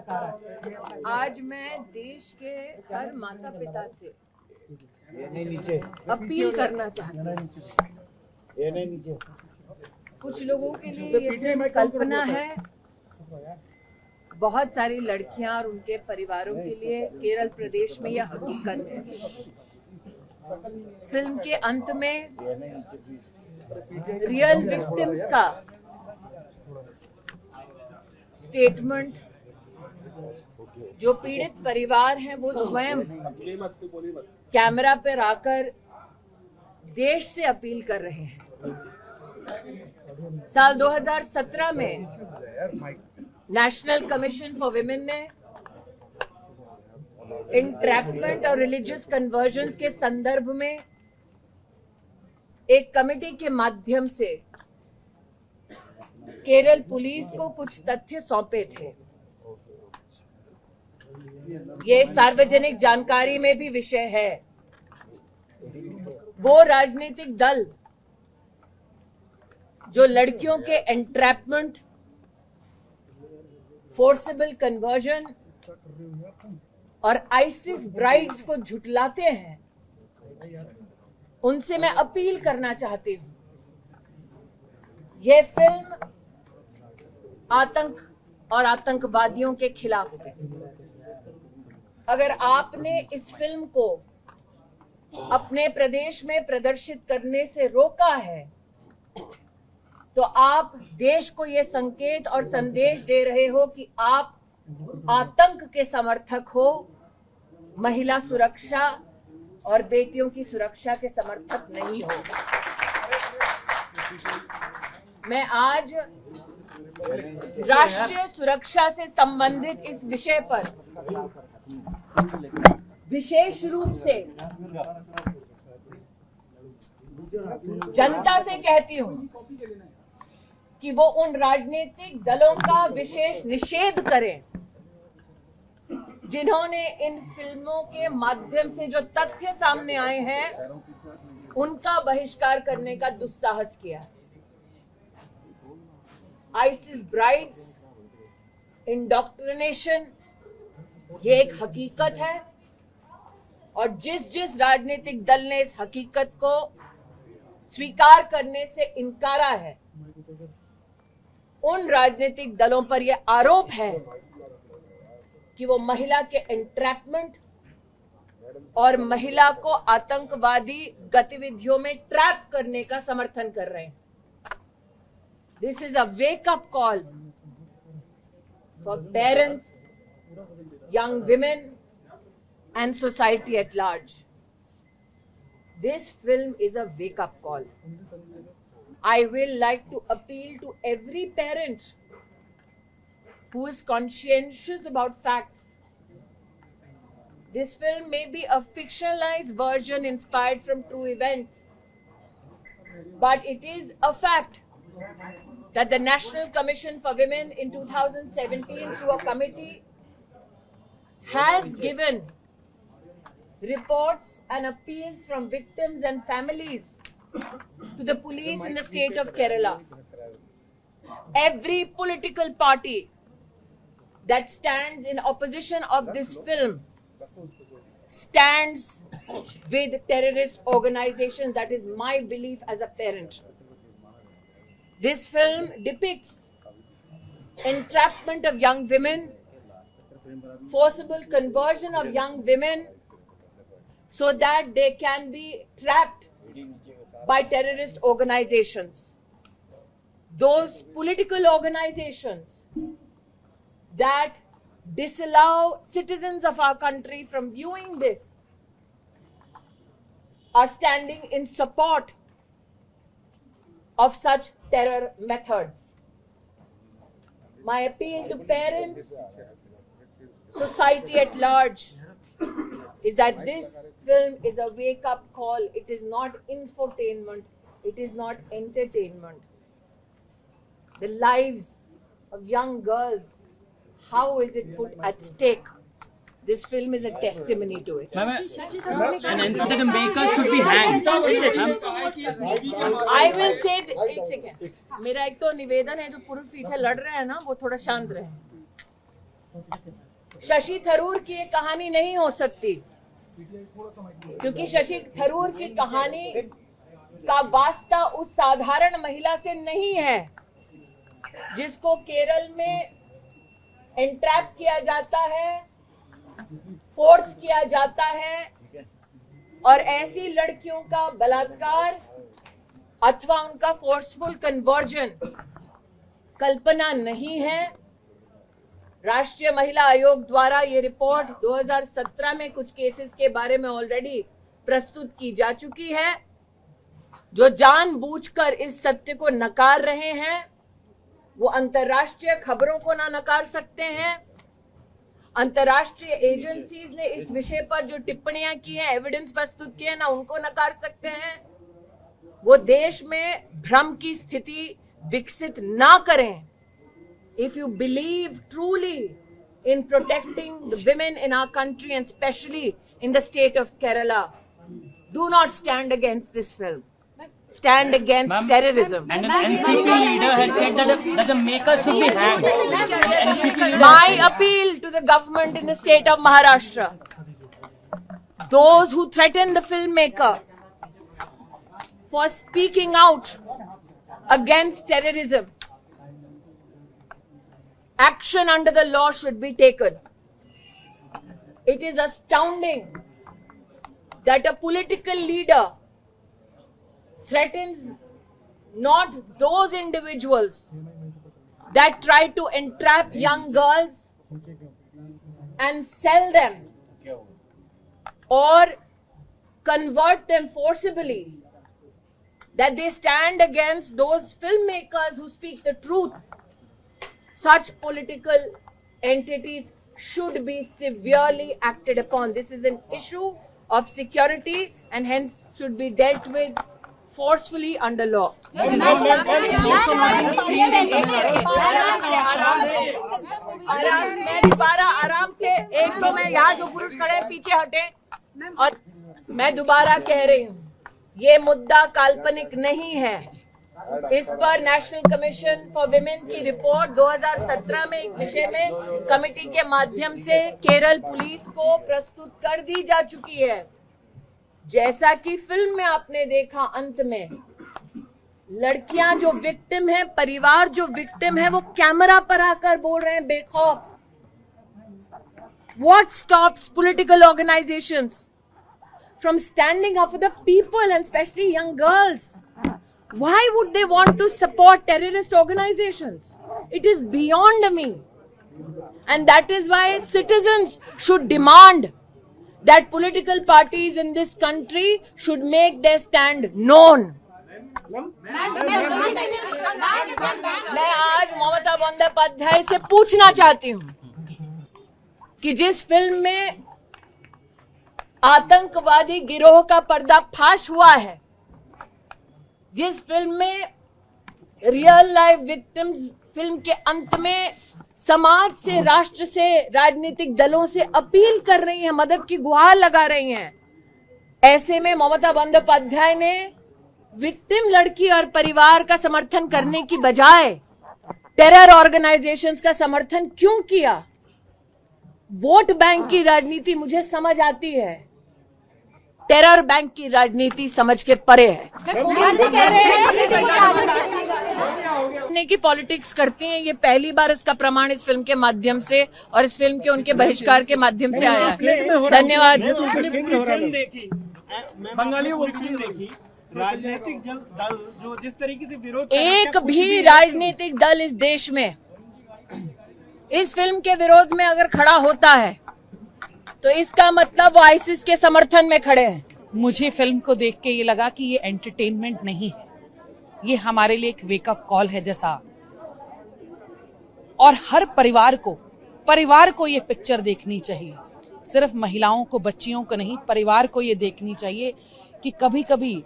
आज मैं देश के हर माता पिता से अपील करना चाहती हूँ। कुछ लोगों के लिए ये सिर्फ कल्पना है। बहुत सारी लड़कियां और उनके परिवारों के लिए केरल प्रदेश में यह हकीकत है। फिल्म के अंत में रियल विक्टिम्स का स्टेटमेंट जो पीड़ित परिवार हैं वो स्वयं कैमरा पर आकर देश से अपील कर रहे हैं। साल 2017 में नेशनल कमीशन फॉर विमेन ने इंट्रैपमेंट और रिलीजियस कन्वर्जन्स के संदर्भ में एक कमेटी के माध्यम से केरल पुलिस को कुछ तथ्य सौंपे थे। ये सार्वजनिक जानकारी में भी विषय है। वो राजनीतिक दल जो लड़कियों के एंट्रैपमेंट, फोर्सेबल कन्वर्जन और आईसिस ब्राइड्स को झुठलाते हैं, उनसे मैं अपील करना चाहती हूं। यह फिल्म आतंक और आतंकवादियों के खिलाफ है। अगर आपने इस फिल्म को अपने प्रदेश में प्रदर्शित करने से रोका है तो आप देश को ये संकेत और संदेश दे रहे हो कि आप आतंक के समर्थक हो, महिला सुरक्षा और बेटियों की सुरक्षा के समर्थक नहीं हो। मैं आज राष्ट्रीय सुरक्षा से संबंधित इस विषय पर विशेष रूप से जनता से कहती हूं कि वो उन राजनीतिक दलों का विशेष निषेध करें जिन्होंने इन फिल्मों के माध्यम से जो तथ्य सामने आए हैं उनका बहिष्कार करने का दुस्साहस किया। आईसिस ब्राइड्स, इंडोक्ट्रिनेशन, ये एक हकीकत है और जिस राजनीतिक दल ने इस हकीकत को स्वीकार करने से इनकारा है, उन राजनीतिक दलों पर यह आरोप है कि वो महिला के एंट्रैपमेंट और महिला को आतंकवादी गतिविधियों में ट्रैप करने का समर्थन कर रहे हैं। This is a wake up call for parents, young women and society at large. This film is a wake-up call. I will like to appeal to every parent who is conscientious about facts. This film may be a fictionalized version inspired from true events, but it is a fact that the National Commission for Women in 2017 through a committee has given reports and appeals from victims and families to the police in the state of Kerala. Every political party that stands in opposition of this film stands with terrorist organizations. That is my belief as a parent. This film depicts entrapment of young women, forcible conversion of young women so that they can be trapped by terrorist organizations. Those political organizations that disallow citizens of our country from viewing this are standing in support of such terror methods. My appeal to parents, society at large, is that this film is a wake-up call. It is not infotainment. It is not entertainment. The lives of young girls, how is it put at stake? This film is a testimony to it. An incident maker should be hanged. I will say, एक second, मेरा एक तो निवेदन है जो पुरुष पीछे लड़ रहे हैं ना, वो थोड़ा शांत रहे। शशि थरूर की ये कहानी नहीं हो सकती, क्योंकि शशि थरूर की कहानी का वास्ता उस साधारण महिला से नहीं है जिसको केरल में एंट्रैप किया जाता है, फोर्स किया जाता है, और ऐसी लड़कियों का बलात्कार अथवा उनका फोर्सफुल कन्वर्जन कल्पना नहीं है। राष्ट्रीय महिला आयोग द्वारा ये रिपोर्ट 2017 में कुछ केसेस के बारे में ऑलरेडी प्रस्तुत की जा चुकी है। जो जानबूझकर इस सत्य को नकार रहे हैं वो अंतर्राष्ट्रीय खबरों को ना नकार सकते हैं। अंतर्राष्ट्रीय एजेंसीज ने इस विषय पर जो टिप्पणियां की हैं, एविडेंस प्रस्तुत किए ना, उनको नकार सकते हैं। वो देश में भ्रम की स्थिति विकसित ना करें। If you believe truly in protecting the women in our country and especially in the state of Kerala, do not stand against this film. Stand against terrorism. And an NCP leader has said that the makers should be hanged. My appeal to the government in the state of Maharashtra, those who threaten the filmmaker for speaking out against terrorism, action under the law should be taken. It is astounding that a political leader threatens not those individuals that try to entrap young girls and sell them or convert them forcibly, that they stand against those filmmakers who speak the truth. Such political entities should be severely acted upon. This is an issue of security and hence should be dealt with forcefully under law. मैं दोबारा आराम से, एक तो मैं यहाँ जो पुरुष खड़े हैं पीछे हटे, और मैं दोबारा कह रही हूँ ये मुद्दा काल्पनिक नहीं है। इस पर नेशनल कमीशन फॉर विमेन की रिपोर्ट 2017 में एक विषय में कमेटी के माध्यम से केरल पुलिस को प्रस्तुत कर दी जा चुकी है। जैसा कि फिल्म में आपने देखा, अंत में लड़कियां जो विक्टिम है, परिवार जो विक्टिम है, वो कैमरा पर आकर बोल रहे हैं बेखौफ। What stops political organizations from standing up for the people and especially young girls? Why would they want to support terrorist organizations? It is beyond me. And that is why citizens should demand that political parties in this country should make their stand known. मैं आज ममता बंदोपाध्याय से पूछना चाहती हूँ कि जिस film में आतंकवादी गिरोह का पर्दाफाश हुआ है, जिस फिल्म में रियल लाइफ विक्टिम्स फिल्म के अंत में समाज से, राष्ट्र से, राजनीतिक दलों से अपील कर रही हैं, मदद की गुहार लगा रही हैं, ऐसे में ममता बंदोपाध्याय ने विक्टिम लड़की और परिवार का समर्थन करने की बजाय टेरर ऑर्गेनाइजेशंस का समर्थन क्यों किया? वोट बैंक की राजनीति मुझे समझ आती है, टेरर बैंक की राजनीति समझ के परे है। की पॉलिटिक्स करती हैं, ये पहली बार इसका प्रमाण इस फिल्म के माध्यम से और इस फिल्म के उनके बहिष्कार के माध्यम से आया है। धन्यवाद। बंगाली वो फिल्म देखी, राजनीतिक दल जो जिस तरीके से विरोध, एक भी राजनीतिक दल इस देश में इस फिल्म के विरोध में अगर खड़ा होता है तो इसका मतलब वो आईसिस के समर्थन में खड़े हैं। मुझे फिल्म को देख के ये लगा कि ये एंटरटेनमेंट नहीं है, ये हमारे लिए एक वेकअप कॉल है जैसा, और हर परिवार को ये पिक्चर देखनी चाहिए। सिर्फ महिलाओं को, बच्चियों को नहीं, परिवार को ये देखनी चाहिए कि कभी कभी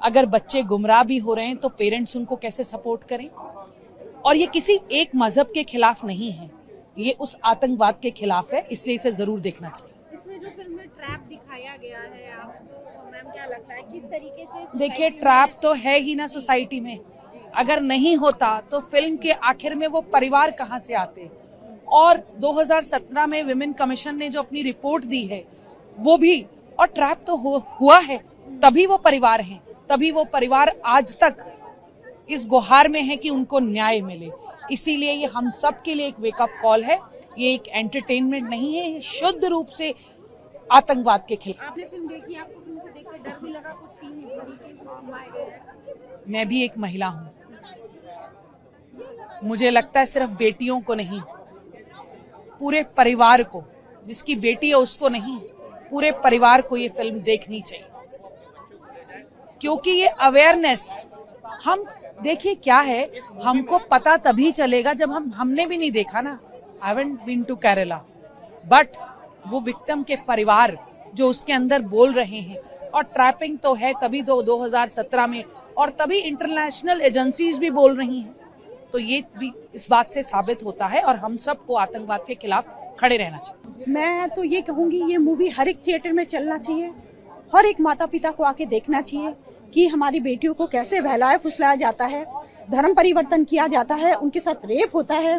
अगर बच्चे गुमराह भी हो रहे हैं तो पेरेंट्स उनको कैसे सपोर्ट करें। और ये किसी एक मजहब के खिलाफ नहीं है, ये उस आतंकवाद के खिलाफ है, इसलिए इसे जरूर देखना चाहिए। इसमें जो फिल्म में ट्रैप दिखाया गया है, आपको मैम क्या लगता है किस तरीके से? देखिए, ट्रैप तो है ही ना सोसाइटी में। अगर नहीं होता तो फिल्म के आखिर में वो परिवार कहाँ से आते? और 2017 में विमेन कमीशन ने जो अपनी रिपोर्ट दी है वो भी, और ट्रैप तो हुआ है, तभी वो परिवार हैं, तभी वो परिवार आज तक इस गुहार में है कि उनको न्याय मिले। इसीलिए ये हम सब के लिए एक वेकअप कॉल है, ये एक एंटरटेनमेंट नहीं है, ये शुद्ध रूप से आतंकवाद के खिलाफ। आपने फिल्म देखी, आपको फिल्म को देखकर डर भी लगा? कुछ सीन इस तरीके के फिल्माए गए हैं? मैं भी एक महिला हूं, मुझे लगता है सिर्फ बेटियों को नहीं, पूरे परिवार को, जिसकी बेटी है उसको नहीं, पूरे परिवार को ये फिल्म देखनी चाहिए, क्योंकि ये अवेयरनेस, हम देखिए क्या है, हमको पता तभी चलेगा जब हमने भी नहीं देखा ना। I haven't been to Kerala, but वो विक्टिम के परिवार जो उसके अंदर बोल रहे हैं, और ट्रैपिंग तो है तभी 2017 में, और तभी इंटरनेशनल एजेंसीज भी बोल रही हैं, तो ये भी इस बात से साबित होता है, और हम सबको आतंकवाद के खिलाफ खड़े रहना चाहिए। मैं तो ये कहूंगी ये मूवी हर एक थिएटर में चलना चाहिए, हर एक माता पिता को आके देखना चाहिए कि हमारी बेटियों को कैसे बहलाया फुसलाया जाता है, धर्म परिवर्तन किया जाता है, उनके साथ रेप होता है,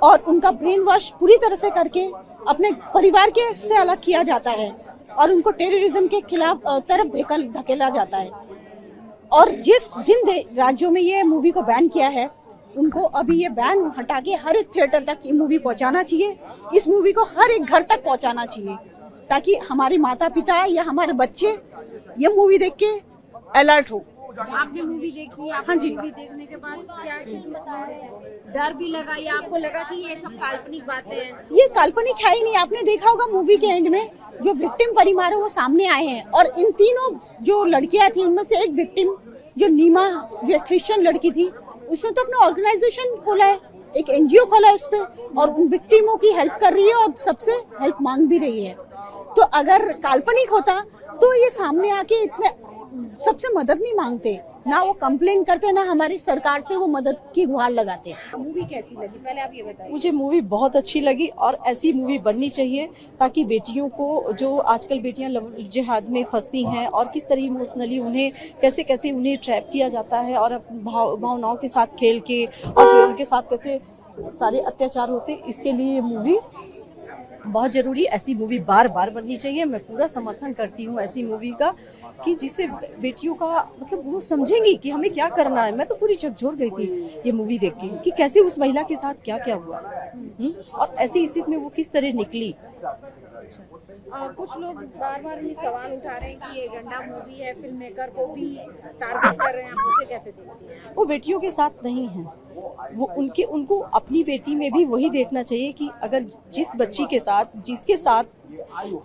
और उनका ब्रेन वॉश पूरी तरह से करके अपने परिवार के से अलग किया जाता है, और उनको टेररिज्म के खिलाफ तरफ धकेला जाता है। और जिन राज्यों में ये मूवी को बैन किया है, उनको अभी ये बैन हटा के हर एक थिएटर तक ये मूवी पहुंचाना चाहिए, इस मूवी को हर एक घर तक पहुंचाना चाहिए, ताकि हमारे माता पिता या हमारे बच्चे ये मूवी देख के अलर्ट हो। आपने मूवी देखी, हाँ जी। मूवी देखने के बाद क्या डर भी लगा, या आपको लगा कि ये सब काल्पनिक बातें हैं? ये काल्पनिक है ही नहीं। आपने देखा होगा मूवी के एंड में जो विक्टिम परिवार है वो सामने आए हैं, और इन तीनों जो लड़कियां थी उनमें से एक विक्टिम जो नीमा, जो क्रिश्चियन लड़की थी, उसने तो अपना ऑर्गेनाइजेशन खोला है, एक एनजीओ खोला है उस पे, और उन विक्टिमों की हेल्प कर रही है और सबसे हेल्प मांग भी रही है। तो अगर काल्पनिक होता तो ये सामने आके इतने सबसे मदद नहीं मांगते, ना वो कंप्लेन करते, ना हमारी सरकार से वो मदद की गुहार लगाते। मूवी कैसी लगी, पहले आप ये बताइए। मुझे मूवी बहुत अच्छी लगी, और ऐसी मूवी बननी चाहिए ताकि बेटियों को, जो आजकल बेटियां लव जिहाद में फंसती हैं और किस तरह इमोशनली उन्हें कैसे उन्हें ट्रैप किया जाता है, और भावनाओं के साथ खेल के, और फिर उनके साथ कैसे सारे अत्याचार होते, इसके लिए ये मूवी बहुत जरूरी। ऐसी मूवी बार बार बननी चाहिए। मैं पूरा समर्थन करती हूँ ऐसी मूवी का, कि जिससे बेटियों का मतलब वो समझेंगी कि हमें क्या करना है। मैं तो पूरी झकझोर गई थी ये मूवी देख के कि कैसे उस महिला के साथ क्या क्या हुआ, और ऐसी स्थिति में वो किस तरह निकली। कुछ लोग बार बार ये सवाल उठा रहे हैं कि ये गंदा मूवी है, फिल्म मेकर को भी टारगेट कर रहे हैं, आप उसे कैसे देखते हैं? वो बेटियों के साथ नहीं है, वो उनको अपनी बेटी में भी वही देखना चाहिए कि अगर जिस बच्ची के साथ, जिसके साथ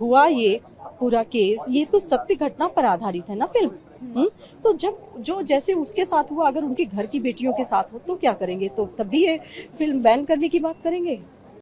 हुआ ये पूरा केस, ये तो सत्य घटना पर आधारित है ना फिल्म। तो जो जैसे उसके साथ हुआ, अगर उनके घर की बेटियों के साथ हो तो क्या करेंगे? तो तब भी ये फिल्म बैन करने की बात करेंगे।